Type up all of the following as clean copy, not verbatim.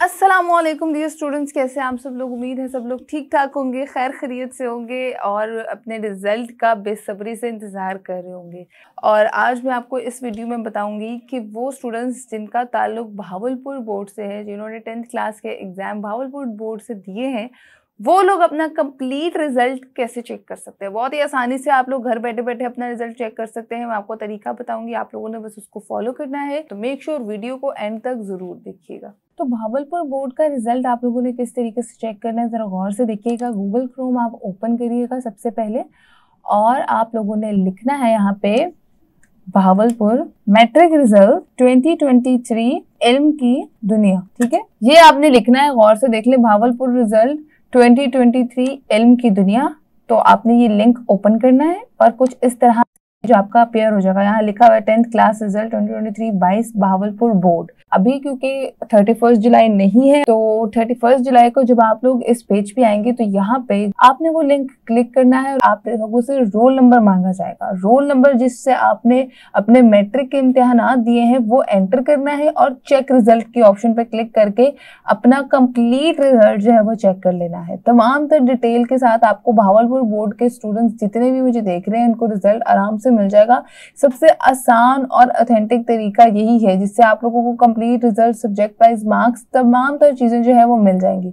अस्सलामुअलैकुम dear students, कैसे हैं आप सब लोग। उम्मीद है सब लोग ठीक ठाक होंगे, खैर खैरियत से होंगे और अपने रिज़ल्ट का बेसब्री से इंतज़ार कर रहे होंगे। और आज मैं आपको इस वीडियो में बताऊंगी कि वो स्टूडेंट्स जिनका ताल्लुक भावलपुर बोर्ड से है, जिन्होंने 10th क्लास के एग्ज़ाम भावलपुर बोर्ड से दिए हैं, वो लोग अपना कंप्लीट रिजल्ट कैसे चेक कर सकते हैं। बहुत ही आसानी से आप लोग घर बैठे बैठे अपना रिजल्ट चेक कर सकते हैं। मैं आपको तरीका बताऊंगी, आप लोगों ने बस उसको फॉलो करना है। तो मेक श्योर वीडियो को एंड तक जरूर देखिएगा। तो भावलपुर बोर्ड का रिजल्ट आप लोगों ने किस तरीके से चेक करना है, जरा गौर से देखिएगा। गूगल क्रोम आप ओपन करिएगा सबसे पहले और आप लोगों ने लिखना है यहाँ पे भावलपुर मैट्रिक रिजल्ट 2023 इल्म की दुनिया। ठीक है, ये आपने लिखना है, गौर से देख ले। भावलपुर रिजल्ट 2023 इल्म की दुनिया। तो आपने ये लिंक ओपन करना है और कुछ इस तरह जो आपका अपेयर हो जाएगा। यहाँ लिखा हुआ है 10th class result 2023 22 Bahawalpur board. अभी क्योंकि 31 जुलाई नहीं है, तो 31 जुलाई को जब आप लोग इस पेज पे आएंगे तो यहाँ पे आपने वो लिंक क्लिक करना है और आप लोगों से रोल नंबर मांगा जाएगा। रोल नंबर जिससे आपने अपने मैट्रिक के इम्तिहान दिए हैं वो एंटर करना है और चेक रिजल्ट के ऑप्शन पे क्लिक करके अपना कंप्लीट रिजल्ट जो है वो चेक कर लेना है। तमाम तर डिटेल के साथ आपको भावलपुर बोर्ड के स्टूडेंट्स जितने भी मुझे देख रहे हैं उनको रिजल्ट आराम से मिल जाएगा। सबसे आसान और ऑथेंटिक तरीका यही है जिससे आप लोगों को complete result, subject wise marks, तमाम तर चीजें जो है वो मिल जाएंगी।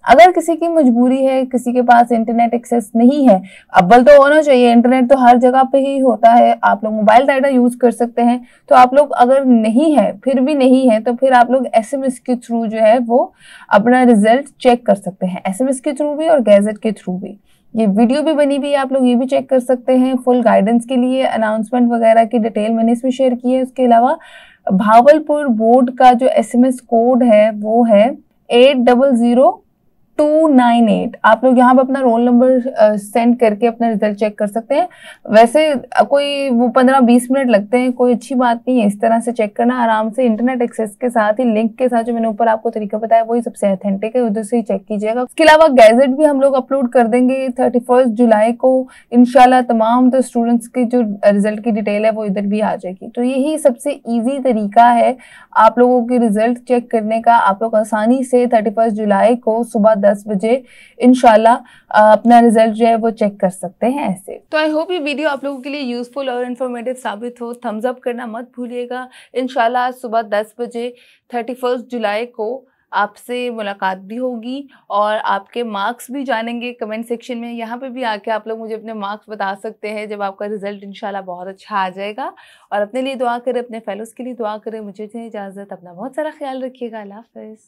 अगर किसी की मजबूरी है, किसी के पास इंटरनेट एक्सेस नहीं है, अव्वल तो होना चाहिए, इंटरनेट तो हर जगह पे ही होता है, आप लोग मोबाइल डाटा यूज कर सकते हैं। तो आप लोग अगर नहीं है, फिर भी नहीं है, तो फिर आप लोग एसएमएस के थ्रू जो है वो अपना रिजल्ट चेक कर सकते हैं। एसएमएस के थ्रू भी और गैजेट के थ्रू भी। ये वीडियो भी बनी हुई है, आप लोग ये भी चेक कर सकते हैं। फुल गाइडेंस के लिए अनाउंसमेंट वगैरह की डिटेल मैंने इसमें शेयर की है। उसके अलावा भावलपुर बोर्ड का जो एसएमएस कोड है वो है 800298। आप लोग यहाँ पे अपना रोल नंबर सेंड करके अपना रिजल्ट चेक कर सकते हैं। वैसे कोई वो 15-20 मिनट लगते हैं, कोई अच्छी बात नहीं है इस तरह से चेक करना। आराम से इंटरनेट एक्सेस के साथ ही, लिंक के साथ जो मैंने ऊपर आपको तरीका बताया वही सबसे ऑथेंटिक है, उधर से ही चेक कीजिएगा। उसके अलावा गैजेट भी हम लोग अपलोड कर देंगे 31 जुलाई को इंशाल्लाह। तमाम तो स्टूडेंट्स की जो रिजल्ट की डिटेल है वो इधर भी आ जाएगी। तो यही सबसे ईजी तरीका है आप लोगों के रिजल्ट चेक करने का। आप लोग आसानी से 31 जुलाई को सुबह 10 बजे इंशाल्लाह अपना रिजल्ट जो है वो चेक कर सकते हैं ऐसे। तो आई होप ये वीडियो आप लोगों के लिए यूजफुल और इन्फॉर्मेटिव साबित हो। थम्स अप करना मत भूलिएगा। इंशाल्लाह सुबह 10 बजे 31 जुलाई को आपसे मुलाकात भी होगी और आपके मार्क्स भी जानेंगे कमेंट सेक्शन में। यहाँ पे भी आके आप लोग मुझे अपने मार्क्स बता सकते हैं जब आपका रिजल्ट इंशाल्लाह बहुत अच्छा आ जाएगा। और अपने लिए दुआ करें, अपने फेलोज के लिए दुआ करें। मुझे इजाज़त, अपना बहुत सारा ख्याल रखिएगा। अल्लाह हाफ़िज़।